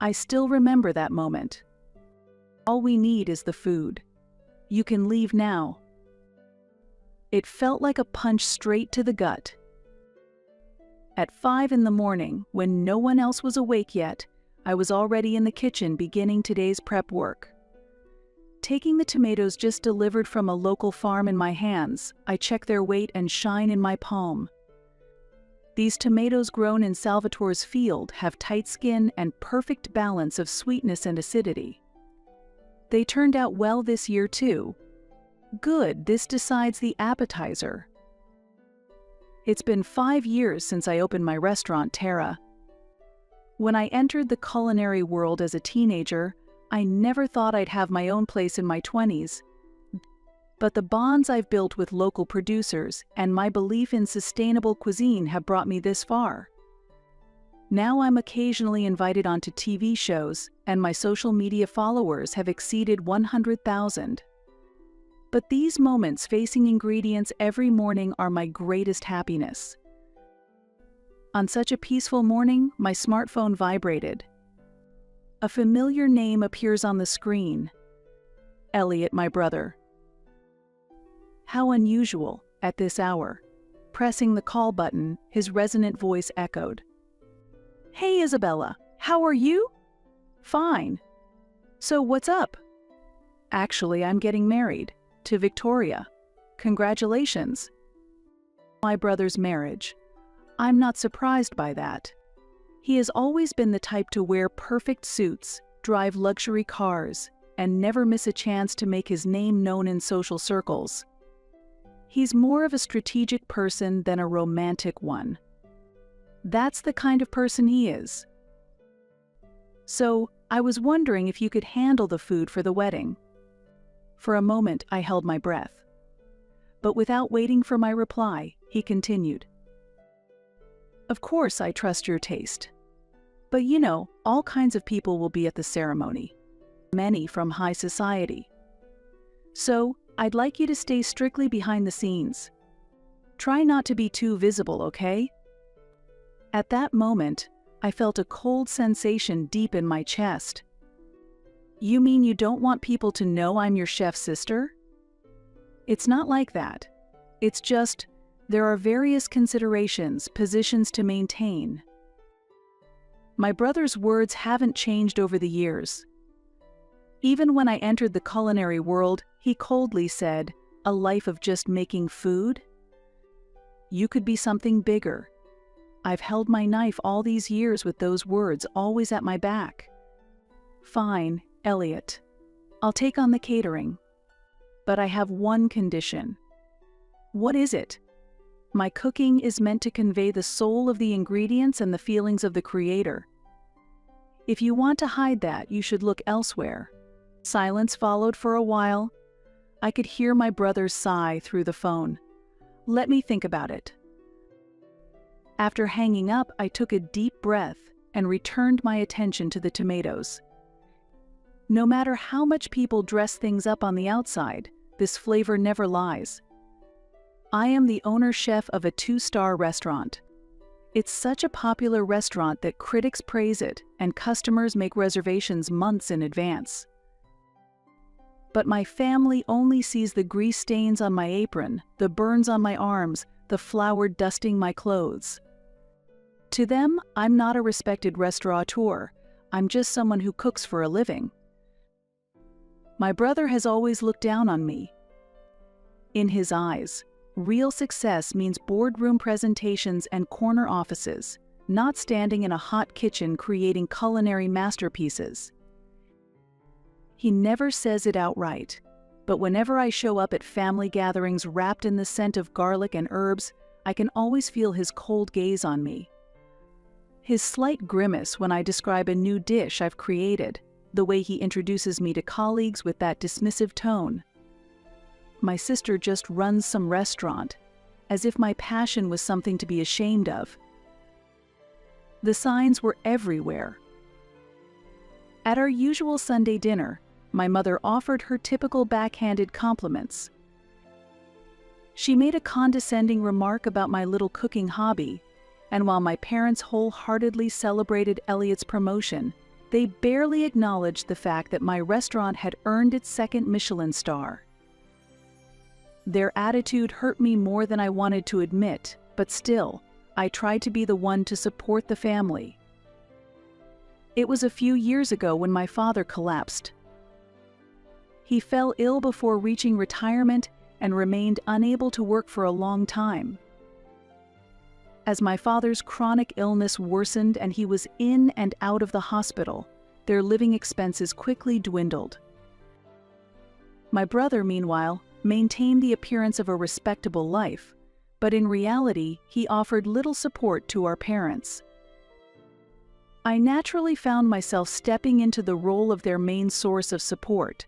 I still remember that moment. All we need is the food. You can leave now. It felt like a punch straight to the gut. At 5 in the morning, when no one else was awake yet, I was already in the kitchen beginning today's prep work. Taking the tomatoes just delivered from a local farm in my hands, I check their weight and shine in my palm. These tomatoes grown in Salvatore's field have tight skin and perfect balance of sweetness and acidity. They turned out well this year too. Good, this decides the appetizer. It's been 5 years since I opened my restaurant, Terra. When I entered the culinary world as a teenager, I never thought I'd have my own place in my 20s. But the bonds I've built with local producers and my belief in sustainable cuisine have brought me this far. Now I'm occasionally invited onto TV shows, and my social media followers have exceeded 100,000. But these moments facing ingredients every morning are my greatest happiness. On such a peaceful morning, my smartphone vibrated. A familiar name appears on the screen. Elliot, my brother. How unusual, at this hour. Pressing the call button, his resonant voice echoed. "Hey Isabella, how are you?" "Fine. So what's up?" "Actually, I'm getting married. To Victoria. Congratulations." My brother's marriage. I'm not surprised by that. He has always been the type to wear perfect suits, drive luxury cars, and never miss a chance to make his name known in social circles. He's more of a strategic person than a romantic one. That's the kind of person he is. So, I was wondering if you could handle the food for the wedding. For a moment, I held my breath. But without waiting for my reply, he continued. "Of course I trust your taste. But you know, all kinds of people will be at the ceremony. Many from high society. So, I'd like you to stay strictly behind the scenes. Try not to be too visible, okay?" At that moment, I felt a cold sensation deep in my chest. "You mean you don't want people to know I'm your chef's sister?" "It's not like that. It's just, there are various considerations, positions to maintain." My brother's words haven't changed over the years. Even when I entered the culinary world, he coldly said, "A life of just making food? You could be something bigger." I've held my knife all these years with those words always at my back. "Fine, Elliot. I'll take on the catering. But I have one condition." "What is it?" "My cooking is meant to convey the soul of the ingredients and the feelings of the creator. If you want to hide that, you should look elsewhere." Silence followed for a while. I could hear my brother's sigh through the phone. "Let me think about it." After hanging up, I took a deep breath and returned my attention to the tomatoes. No matter how much people dress things up on the outside, this flavor never lies. I am the owner-chef of a 2-star restaurant. It's such a popular restaurant that critics praise it and customers make reservations months in advance. But my family only sees the grease stains on my apron, the burns on my arms, the flour dusting my clothes. To them, I'm not a respected restaurateur. I'm just someone who cooks for a living. My brother has always looked down on me. In his eyes, real success means boardroom presentations and corner offices, not standing in a hot kitchen creating culinary masterpieces. He never says it outright, but whenever I show up at family gatherings wrapped in the scent of garlic and herbs, I can always feel his cold gaze on me. His slight grimace when I describe a new dish I've created, the way he introduces me to colleagues with that dismissive tone. My sister just runs some restaurant, as if my passion was something to be ashamed of. The signs were everywhere. At our usual Sunday dinner, my mother offered her typical backhanded compliments. She made a condescending remark about my little cooking hobby, and while my parents wholeheartedly celebrated Elliot's promotion, They barely acknowledged the fact that my restaurant had earned its second Michelin star. Their attitude hurt me more than I wanted to admit, but still, I tried to be the one to support the family. It was a few years ago when my father collapsed. He fell ill before reaching retirement and remained unable to work for a long time. As my father's chronic illness worsened and he was in and out of the hospital, their living expenses quickly dwindled. My brother, meanwhile, maintained the appearance of a respectable life, but in reality, he offered little support to our parents. I naturally found myself stepping into the role of their main source of support.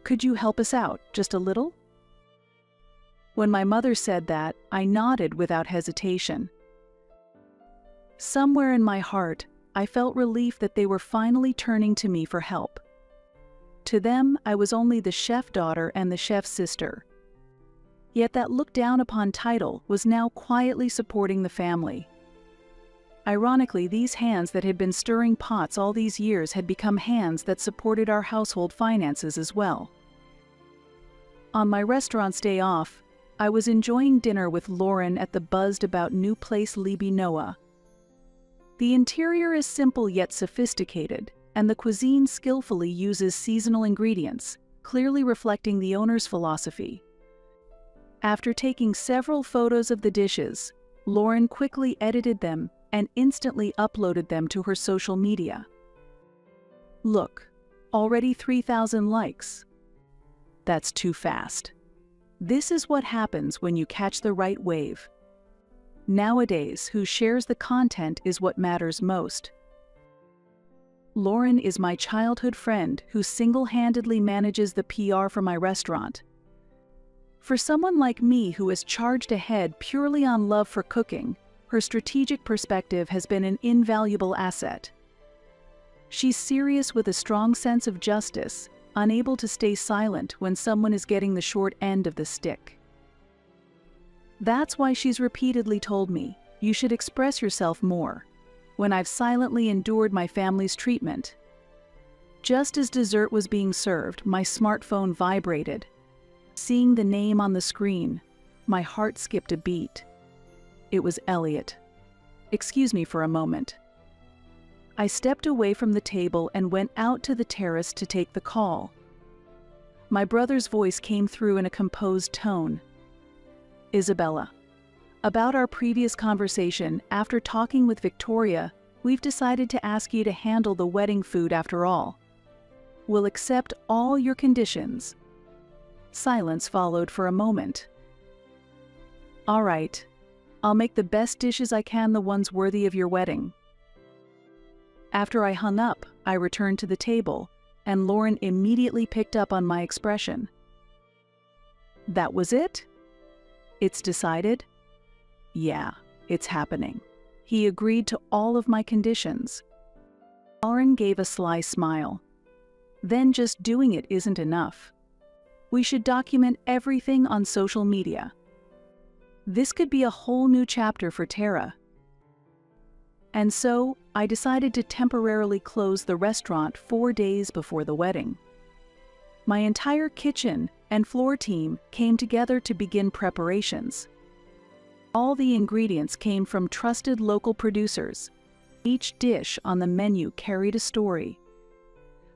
"Could you help us out, just a little?" When my mother said that, I nodded without hesitation. Somewhere in my heart, I felt relief that they were finally turning to me for help. To them, I was only the chef daughter and the chef's sister. Yet that looked down upon title was now quietly supporting the family. Ironically, these hands that had been stirring pots all these years had become hands that supported our household finances as well. On my restaurant's day off, I was enjoying dinner with Lauren at the buzzed-about new place Libby Noah. The interior is simple yet sophisticated, and the cuisine skillfully uses seasonal ingredients, clearly reflecting the owner's philosophy. After taking several photos of the dishes, Lauren quickly edited them and instantly uploaded them to her social media. "Look, already 3,000 likes. That's too fast. This is what happens when you catch the right wave. Nowadays, who shares the content is what matters most." Lauren is my childhood friend who single-handedly manages the PR for my restaurant. For someone like me who has charged ahead purely on love for cooking, her strategic perspective has been an invaluable asset. She's serious with a strong sense of justice, unable to stay silent when someone is getting the short end of the stick. That's why she's repeatedly told me, "You should express yourself more," when I've silently endured my family's treatment. Just as dessert was being served, my smartphone vibrated. Seeing the name on the screen, my heart skipped a beat. It was Elliot. "Excuse me for a moment." I stepped away from the table and went out to the terrace to take the call. My brother's voice came through in a composed tone. "Isabella, about our previous conversation, after talking with Victoria, we've decided to ask you to handle the wedding food after all. We'll accept all your conditions." Silence followed for a moment. "All right. I'll make the best dishes I can, the ones worthy of your wedding." After I hung up, I returned to the table, and Lauren immediately picked up on my expression. "That was it? It's decided?" "Yeah, it's happening." He agreed to all of my conditions. Lauren gave a sly smile. "Then just doing it isn't enough. We should document everything on social media. This could be a whole new chapter for Tara." And so, I decided to temporarily close the restaurant 4 days before the wedding. My entire kitchen and floor team came together to begin preparations. All the ingredients came from trusted local producers. Each dish on the menu carried a story.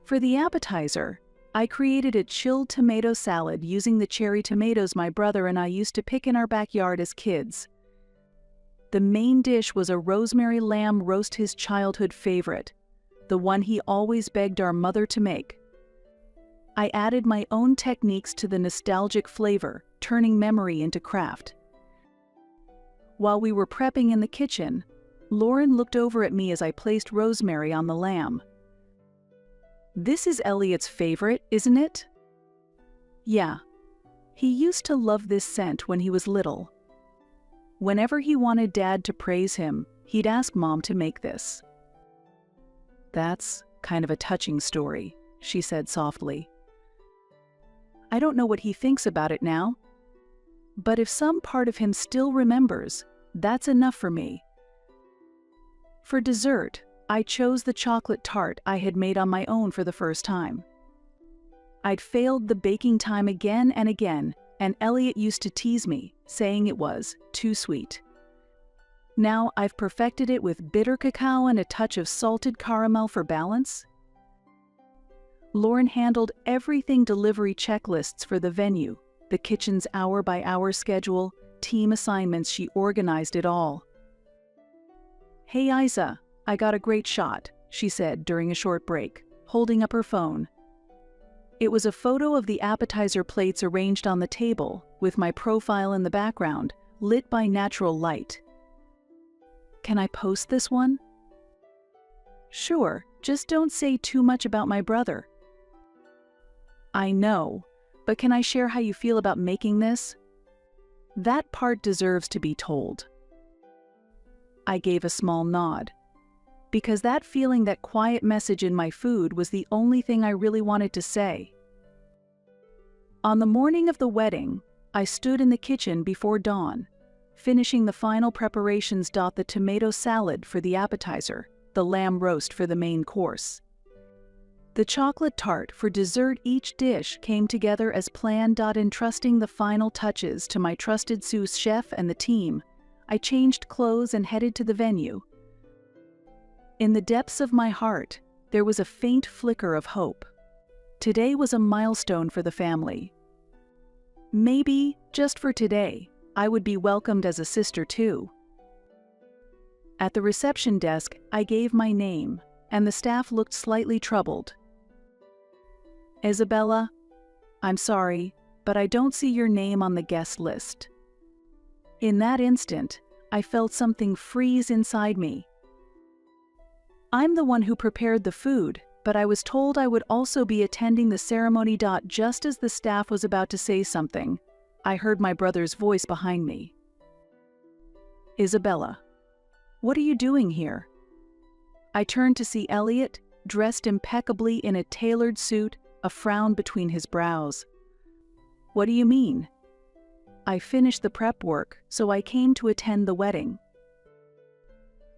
For the appetizer, I created a chilled tomato salad using the cherry tomatoes my brother and I used to pick in our backyard as kids. The main dish was a rosemary lamb roast, his childhood favorite, the one he always begged our mother to make. I added my own techniques to the nostalgic flavor, turning memory into craft. While we were prepping in the kitchen, Lauren looked over at me as I placed rosemary on the lamb. "This is Elliot's favorite, isn't it?" "Yeah. He used to love this scent when he was little. Whenever he wanted Dad to praise him, he'd ask Mom to make this." "That's kind of a touching story," she said softly. "I don't know what he thinks about it now. But if some part of him still remembers, that's enough for me." For dessert, I chose the chocolate tart I had made on my own for the first time. I'd failed the baking time again and again, and Elliot used to tease me, saying it was too sweet. Now I've perfected it with bitter cacao and a touch of salted caramel for balance. Lauren handled everything: delivery checklists for the venue, the kitchen's hour-by-hour schedule, team assignments. She organized it all. "Hey Isa, I got a great shot," she said during a short break, holding up her phone. It was a photo of the appetizer plates arranged on the table, with my profile in the background, lit by natural light. "Can I post this one?" "Sure, just don't say too much about my brother." "I know, but can I share how you feel about making this?" "That part deserves to be told." I gave a small nod, because that feeling, that quiet message in my food, was the only thing I really wanted to say. On the morning of the wedding, I stood in the kitchen before dawn, finishing the final preparations. The tomato salad for the appetizer, the lamb roast for the main course, the chocolate tart for dessert. Each dish came together as planned. Entrusting the final touches to my trusted sous chef and the team, I changed clothes and headed to the venue. In the depths of my heart, there was a faint flicker of hope. Today was a milestone for the family. Maybe, just for today, I would be welcomed as a sister too. At the reception desk, I gave my name, and the staff looked slightly troubled. "Isabella, I'm sorry, but I don't see your name on the guest list." In that instant, I felt something freeze inside me. I'm the one who prepared the food, but I was told I would also be attending the ceremony. Just as the staff was about to say something, I heard my brother's voice behind me. "Isabella, what are you doing here?" I turned to see Elliot, dressed impeccably in a tailored suit, a frown between his brows. "What do you mean?" "I finished the prep work, so I came to attend the wedding."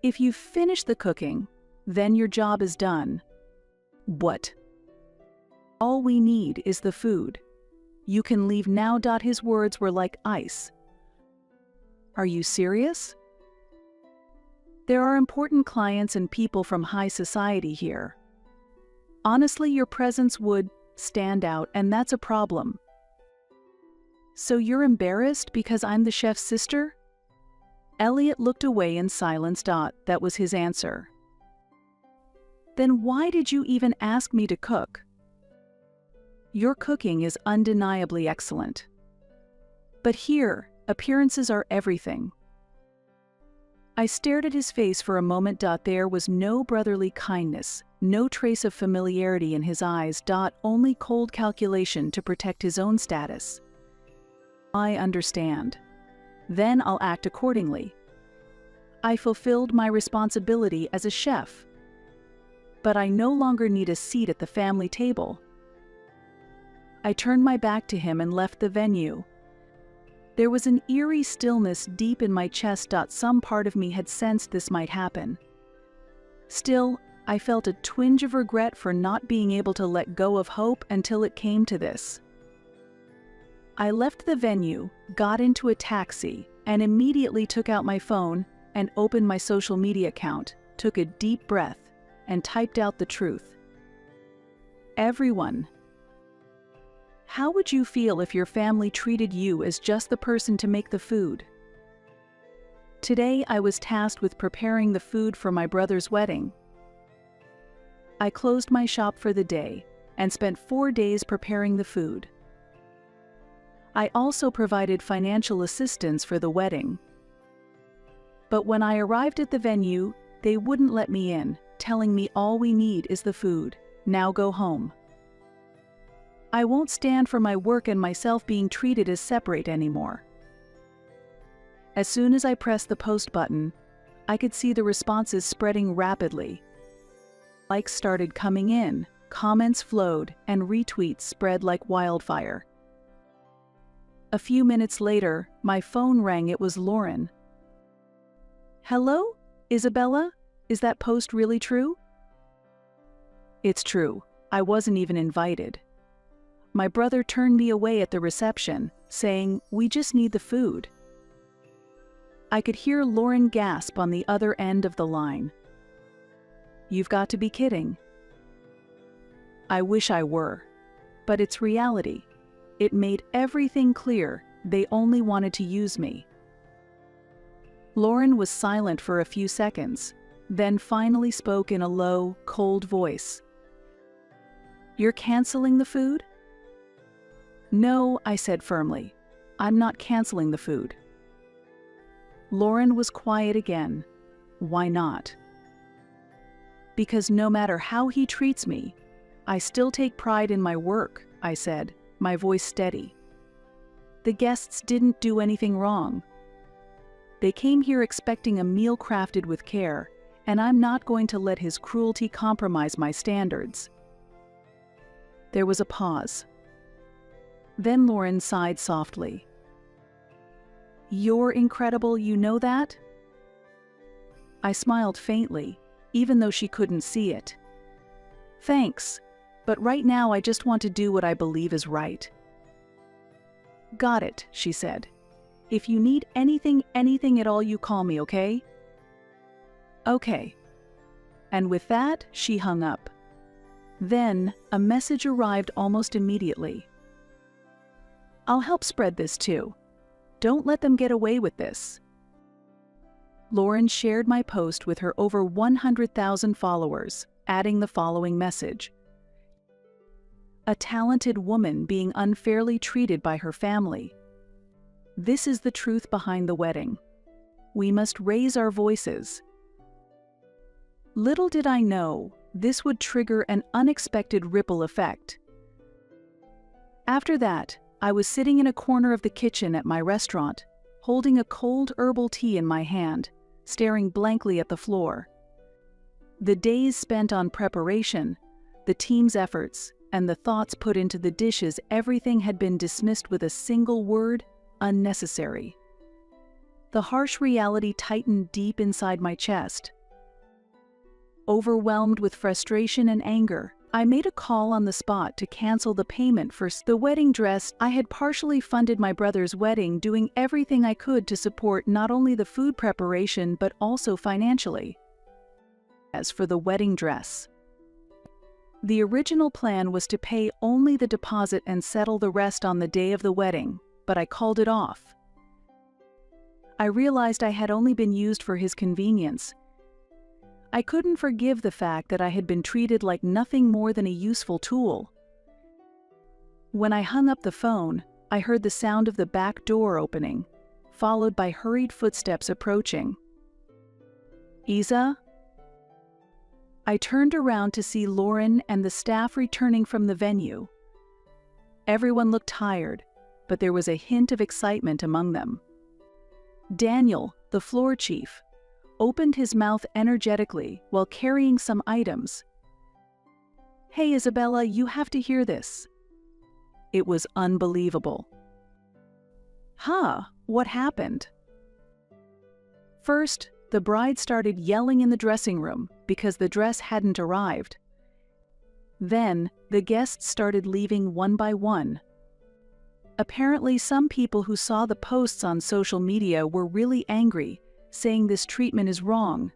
"If you've finished the cooking, then your job is done." "What?" "All we need is the food. You can leave now." His words were like ice. "Are you serious?" "There are important clients and people from high society here. Honestly, your presence would stand out, and that's a problem." "So you're embarrassed because I'm the chef's sister?" Elliot looked away in silence. That was his answer. "Then why did you even ask me to cook?" "Your cooking is undeniably excellent. But here, appearances are everything." I stared at his face for a moment. There was no brotherly kindness, no trace of familiarity in his eyes. Only cold calculation to protect his own status. "I understand. Then I'll act accordingly. I fulfilled my responsibility as a chef. But I no longer need a seat at the family table." I turned my back to him and left the venue. There was an eerie stillness deep in my chest. Some part of me had sensed this might happen. Still, I felt a twinge of regret for not being able to let go of hope until it came to this. I left the venue, got into a taxi, and immediately took out my phone and opened my social media account, took a deep breath, and typed out the truth. "Everyone, how would you feel if your family treated you as just the person to make the food?" Today I was tasked with preparing the food for my brother's wedding. I closed my shop for the day and spent 4 days preparing the food. I also provided financial assistance for the wedding. But when I arrived at the venue, they wouldn't let me in, telling me all we need is the food. Now go home. I won't stand for my work and myself being treated as separate anymore. As soon as I pressed the post button, I could see the responses spreading rapidly. Likes started coming in, comments flowed, and retweets spread like wildfire. A few minutes later, my phone rang. It was Lauren. "Hello, Isabella? Is that post really true? It's true. I wasn't even invited. My brother turned me away at the reception, saying, "We just need the food." I could hear Lauren gasp on the other end of the line. "You've got to be kidding." I wish I were, but it's reality. It made everything clear. They only wanted to use me. Lauren was silent for a few seconds, then finally spoke in a low, cold voice. "You're canceling the food?" "No," I said firmly. "I'm not canceling the food." Lauren was quiet again. "Why not?" "Because no matter how he treats me, I still take pride in my work," I said, my voice steady. "The guests didn't do anything wrong. They came here expecting a meal crafted with care, and I'm not going to let his cruelty compromise my standards." There was a pause. Then Lauren sighed softly. "You're incredible, you know that?" I smiled faintly, even though she couldn't see it. "Thanks, but right now I just want to do what I believe is right." "Got it," she said. "If you need anything at all, you call me, okay?" "Okay." And with that, she hung up. Then, a message arrived almost immediately. "I'll help spread this too. Don't let them get away with this." Lauren shared my post with her over 100,000 followers, adding the following message. "A talented woman being unfairly treated by her family. This is the truth behind the wedding. We must raise our voices." Little did I know, this would trigger an unexpected ripple effect. After that, I was sitting in a corner of the kitchen at my restaurant, holding a cold herbal tea in my hand, staring blankly at the floor. The days spent on preparation, the team's efforts, and the thoughts put into the dishes, everything had been dismissed with a single word: unnecessary. The harsh reality tightened deep inside my chest. Overwhelmed with frustration and anger, I made a call on the spot to cancel the payment for the wedding dress. I had partially funded my brother's wedding, doing everything I could to support not only the food preparation but also financially. As for the wedding dress, the original plan was to pay only the deposit and settle the rest on the day of the wedding, but I called it off. I realized I had only been used for his convenience. I couldn't forgive the fact that I had been treated like nothing more than a useful tool. When I hung up the phone, I heard the sound of the back door opening, followed by hurried footsteps approaching. "Isa?" I turned around to see Lauren and the staff returning from the venue. Everyone looked tired, but there was a hint of excitement among them. Daniel, the floor chief, opened his mouth energetically while carrying some items. "Hey Isabella, you have to hear this." It was unbelievable. "Huh, what happened?" First, the bride started yelling in the dressing room because the dress hadn't arrived. Then, the guests started leaving one by one. Apparently, some people who saw the posts on social media were really angry, saying this treatment is wrong.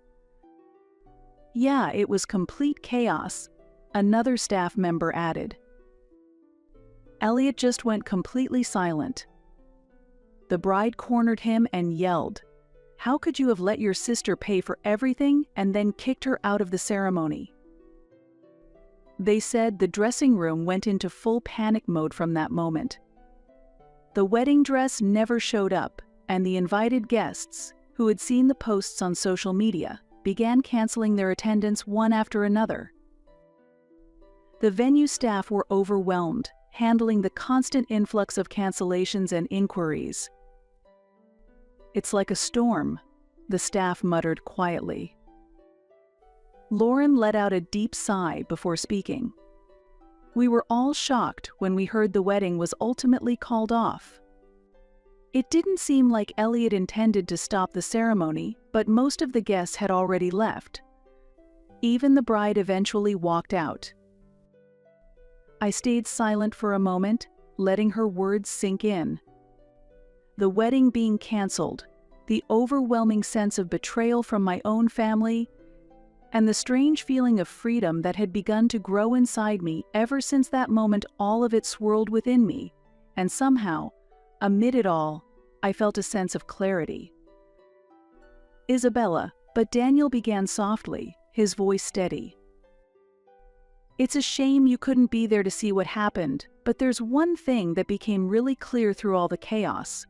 "Yeah, it was complete chaos," another staff member added. Elliot just went completely silent. The bride cornered him and yelled, "How could you have let your sister pay for everything and then kicked her out of the ceremony?" They said the dressing room went into full panic mode from that moment. The wedding dress never showed up, and the invited guests, who had seen the posts on social media, began canceling their attendance one after another. The venue staff were overwhelmed, handling the constant influx of cancellations and inquiries. "It's like a storm," the staff muttered quietly. Lauren let out a deep sigh before speaking. "We were all shocked when we heard the wedding was ultimately called off. It didn't seem like Elliot intended to stop the ceremony, but most of the guests had already left, Even the bride eventually walked out. I stayed silent for a moment, letting her words sink in. The wedding being canceled, the overwhelming sense of betrayal from my own family, and the strange feeling of freedom that had begun to grow inside me ever since that moment, all of it swirled within me, and somehow, amid it all, I felt a sense of clarity. "Isabella," but Daniel began softly, his voice steady. "It's a shame you couldn't be there to see what happened, but there's one thing that became really clear through all the chaos.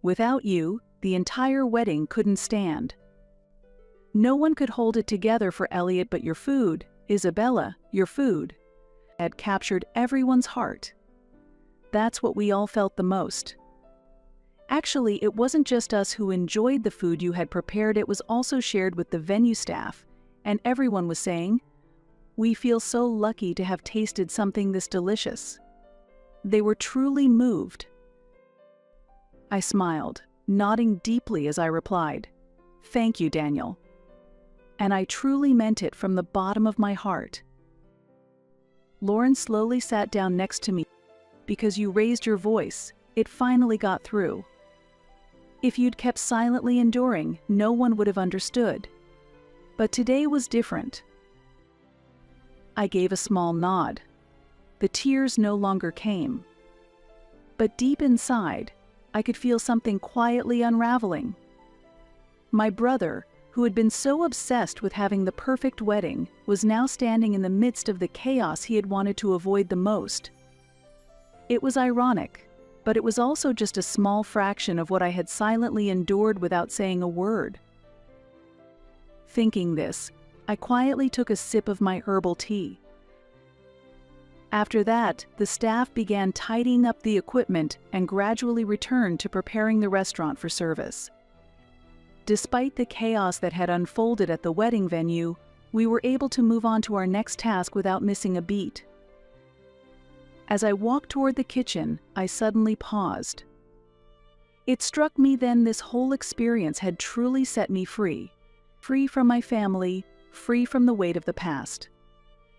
Without you, the entire wedding couldn't stand. No one could hold it together for Elliot, but your food, Isabella, your food, had captured everyone's heart. That's what we all felt the most. Actually, it wasn't just us who enjoyed the food you had prepared, it was also shared with the venue staff, and everyone was saying, 'We feel so lucky to have tasted something this delicious.'" They were truly moved. I smiled, nodding deeply as I replied, "Thank you, Daniel. And I truly meant it from the bottom of my heart." Lauren slowly sat down next to me. "Because you raised your voice, it finally got through. If you'd kept silently enduring, no one would have understood. But today was different." I gave a small nod. The tears no longer came. But deep inside, I could feel something quietly unraveling. My brother, who had been so obsessed with having the perfect wedding, was now standing in the midst of the chaos he had wanted to avoid the most. It was ironic, but it was also just a small fraction of what I had silently endured without saying a word. Thinking this, I quietly took a sip of my herbal tea. After that, the staff began tidying up the equipment and gradually returned to preparing the restaurant for service. Despite the chaos that had unfolded at the wedding venue, we were able to move on to our next task without missing a beat. As I walked toward the kitchen, I suddenly paused. It struck me then this whole experience had truly set me free. Free from my family, free from the weight of the past.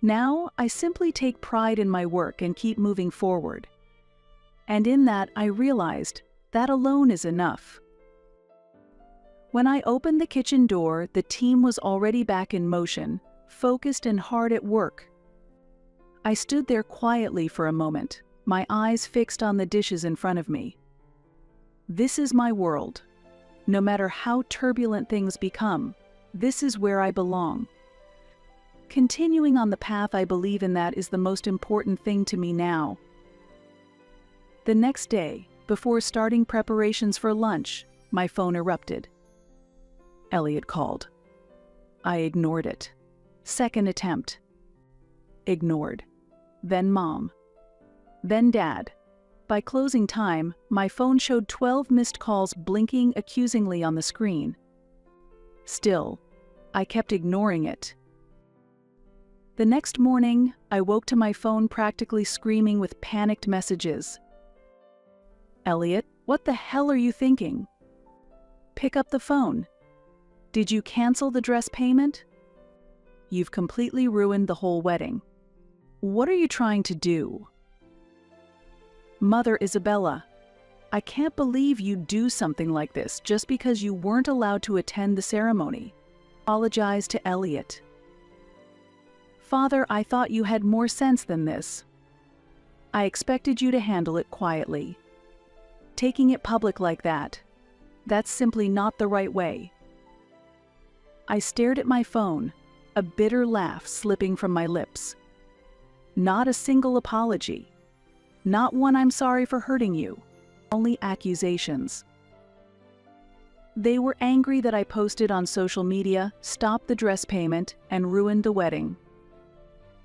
Now, I simply take pride in my work and keep moving forward. And in that, I realized that alone is enough. When I opened the kitchen door, the team was already back in motion, focused and hard at work. I stood there quietly for a moment, my eyes fixed on the dishes in front of me. This is my world. No matter how turbulent things become, this is where I belong. Continuing on the path I believe in, that is the most important thing to me now. The next day, before starting preparations for lunch, my phone erupted. Elliot called. I ignored it. Second attempt. Ignored. Then Mom. Then Dad. By closing time, my phone showed 12 missed calls blinking accusingly on the screen. Still, I kept ignoring it. The next morning, I woke to my phone practically screaming with panicked messages. Elliot, what the hell are you thinking? Pick up the phone. Did you cancel the dress payment? You've completely ruined the whole wedding. What are you trying to do? Mother Isabella, I can't believe you'd do something like this just because you weren't allowed to attend the ceremony. Apologize to Elliot. Father, I thought you had more sense than this. I expected you to handle it quietly. Taking it public like that, that's simply not the right way. I stared at my phone, a bitter laugh slipping from my lips. Not a single apology. Not one "I'm sorry for hurting you." Only accusations. They were angry that I posted on social media, stopped the dress payment, and ruined the wedding.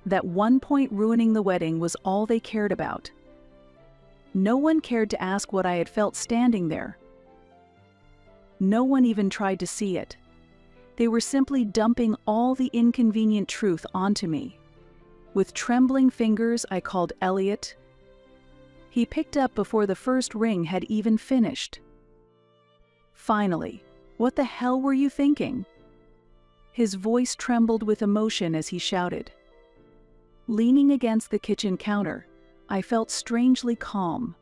That one point ruining the wedding was all they cared about. No one cared to ask what I had felt standing there. No one even tried to see it. They were simply dumping all the inconvenient truth onto me. With trembling fingers, I called Elliot. He picked up before the first ring had even finished. Finally, what the hell were you thinking? His voice trembled with emotion as he shouted. Leaning against the kitchen counter, I felt strangely calm.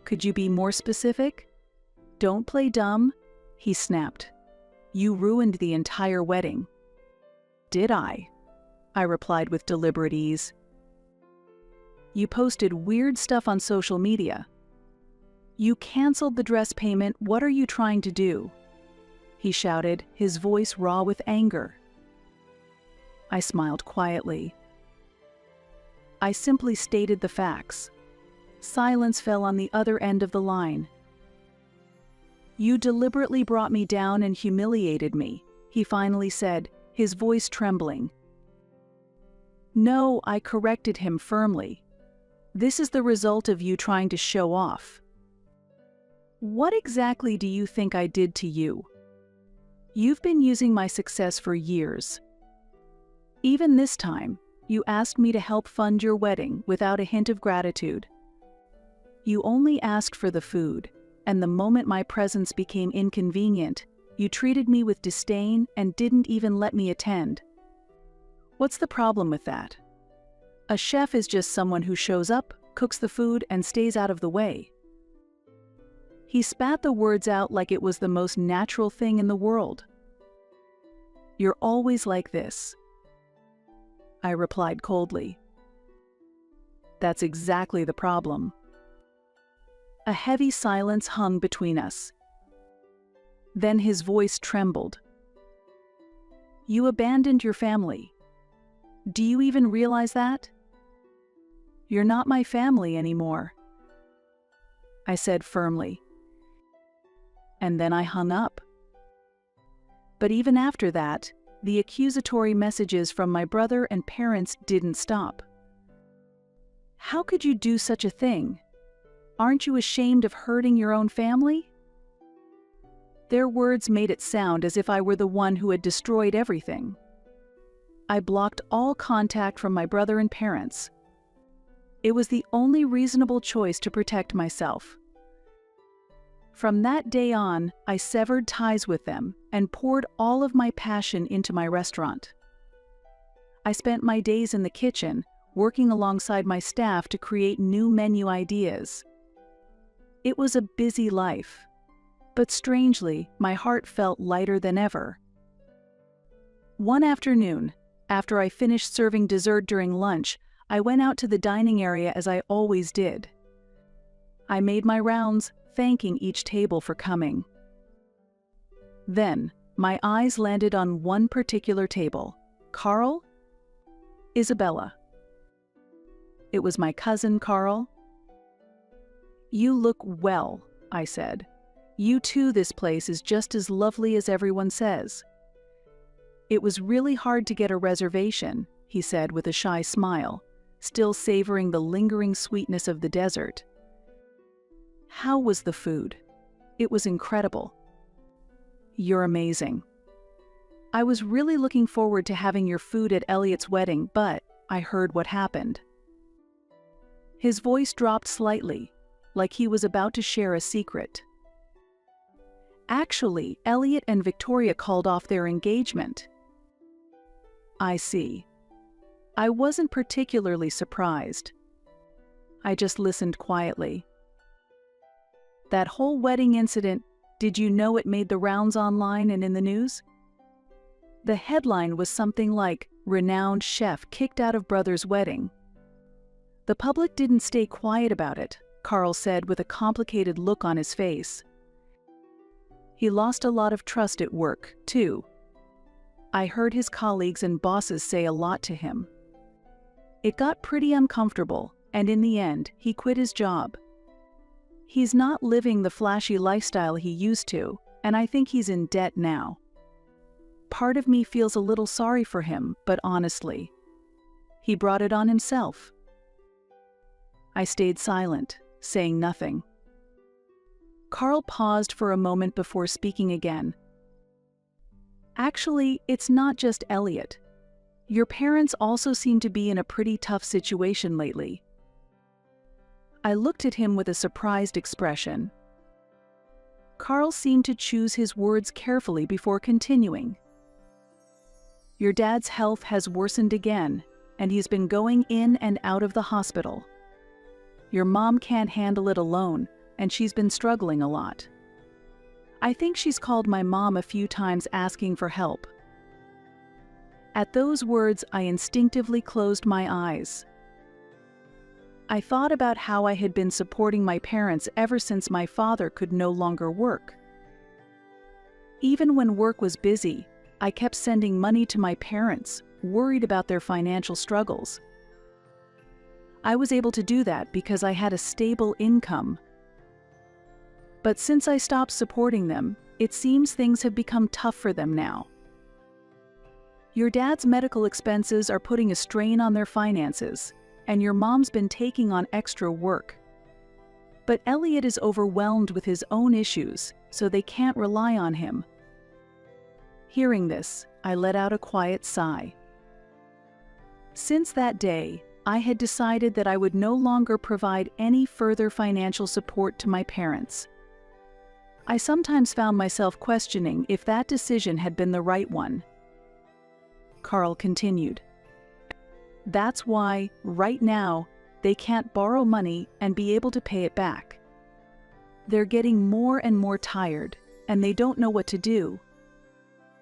Could you be more specific? Don't play dumb, he snapped. You ruined the entire wedding. Did I? I replied with deliberate ease. You posted weird stuff on social media. You canceled the dress payment. What are you trying to do? He shouted, his voice raw with anger. I smiled quietly. I simply stated the facts. Silence fell on the other end of the line. You deliberately brought me down and humiliated me, he finally said, his voice trembling. No, I corrected him firmly. This is the result of you trying to show off. What exactly do you think I did to you? You've been using my success for years. Even this time, you asked me to help fund your wedding without a hint of gratitude. You only asked for the food, and the moment my presence became inconvenient, you treated me with disdain and didn't even let me attend. What's the problem with that? A chef is just someone who shows up, cooks the food, and stays out of the way. He spat the words out like it was the most natural thing in the world. You're always like this, I replied coldly. That's exactly the problem. A heavy silence hung between us. Then his voice trembled. You abandoned your family. Do you even realize that? You're not my family anymore, I said firmly. And then I hung up. But even after that, the accusatory messages from my brother and parents didn't stop. How could you do such a thing? Aren't you ashamed of hurting your own family? Their words made it sound as if I were the one who had destroyed everything. I blocked all contact from my brother and parents. It was the only reasonable choice to protect myself. From that day on, I severed ties with them and poured all of my passion into my restaurant. I spent my days in the kitchen, working alongside my staff to create new menu ideas. It was a busy life, but strangely, my heart felt lighter than ever. One afternoon, after I finished serving dessert during lunch, I went out to the dining area as I always did. I made my rounds, thanking each table for coming. Then, my eyes landed on one particular table. Carl? Isabella. It was my cousin Carl. You look well, I said. You too, this place is just as lovely as everyone says. It was really hard to get a reservation, he said with a shy smile, still savoring the lingering sweetness of the desert. How was the food? It was incredible. You're amazing. I was really looking forward to having your food at Elliot's wedding, but I heard what happened. His voice dropped slightly, like he was about to share a secret. Actually, Elliot and Victoria called off their engagement. I see. I wasn't particularly surprised. I just listened quietly. That whole wedding incident, did you know it made the rounds online and in the news? The headline was something like, "Renowned chef kicked out of brother's wedding." The public didn't stay quiet about it, Carl said with a complicated look on his face. He lost a lot of trust at work, too. I heard his colleagues and bosses say a lot to him. It got pretty uncomfortable, and in the end, he quit his job. He's not living the flashy lifestyle he used to, and I think he's in debt now. Part of me feels a little sorry for him, but honestly, he brought it on himself. I stayed silent, saying nothing. Carl paused for a moment before speaking again. Actually, it's not just Elliot. Your parents also seem to be in a pretty tough situation lately. I looked at him with a surprised expression. Carl seemed to choose his words carefully before continuing. Your dad's health has worsened again, and he's been going in and out of the hospital. Your mom can't handle it alone, and she's been struggling a lot. I think she's called my mom a few times asking for help." At those words, I instinctively closed my eyes. I thought about how I had been supporting my parents ever since my father could no longer work. Even when work was busy, I kept sending money to my parents, worried about their financial struggles. I was able to do that because I had a stable income. But since I stopped supporting them, it seems things have become tough for them now. Your dad's medical expenses are putting a strain on their finances, and your mom's been taking on extra work. But Elliot is overwhelmed with his own issues, so they can't rely on him." Hearing this, I let out a quiet sigh. Since that day, I had decided that I would no longer provide any further financial support to my parents. I sometimes found myself questioning if that decision had been the right one. Carl continued. "That's why, right now, they can't borrow money and be able to pay it back. They're getting more and more tired, and they don't know what to do."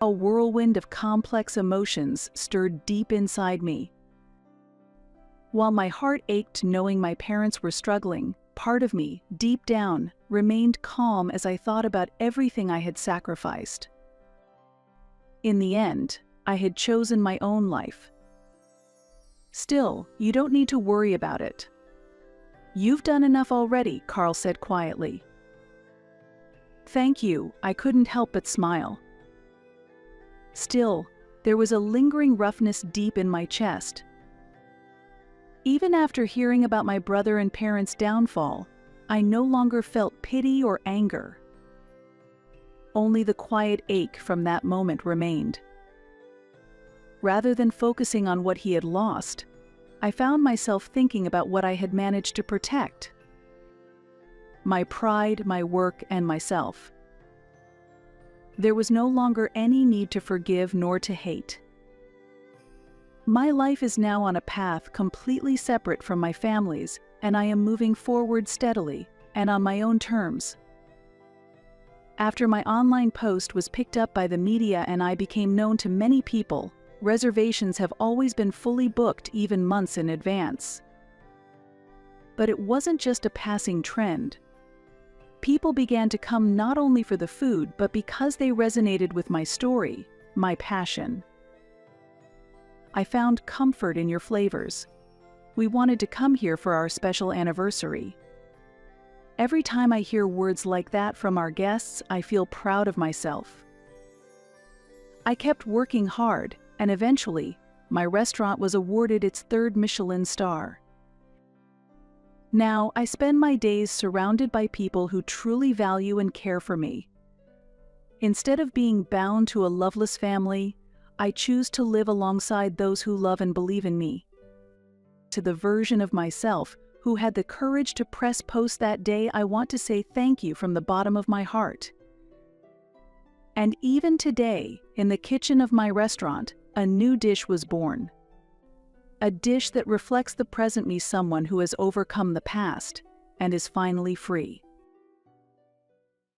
A whirlwind of complex emotions stirred deep inside me. While my heart ached knowing my parents were struggling, part of me, deep down, remained calm as I thought about everything I had sacrificed. In the end, I had chosen my own life. "Still, you don't need to worry about it. You've done enough already," Carl said quietly. "Thank you," I couldn't help but smile. Still, there was a lingering roughness deep in my chest. Even after hearing about my brother and parents' downfall, I no longer felt pity or anger. Only the quiet ache from that moment remained. Rather than focusing on what he had lost, I found myself thinking about what I had managed to protect: my pride, my work, and myself. There was no longer any need to forgive nor to hate. My life is now on a path completely separate from my family's, and I am moving forward steadily, and on my own terms. After my online post was picked up by the media and I became known to many people, reservations have always been fully booked even months in advance. But it wasn't just a passing trend. People began to come not only for the food, but because they resonated with my story, my passion. "I found comfort in your flavors. We wanted to come here for our special anniversary." Every time I hear words like that from our guests, I feel proud of myself. I kept working hard, and eventually, my restaurant was awarded its 3rd Michelin star. Now, I spend my days surrounded by people who truly value and care for me. Instead of being bound to a loveless family, I choose to live alongside those who love and believe in me. To the version of myself who had the courage to press post that day, I want to say thank you from the bottom of my heart. And even today, in the kitchen of my restaurant, a new dish was born. A dish that reflects the present me, someone who has overcome the past and is finally free.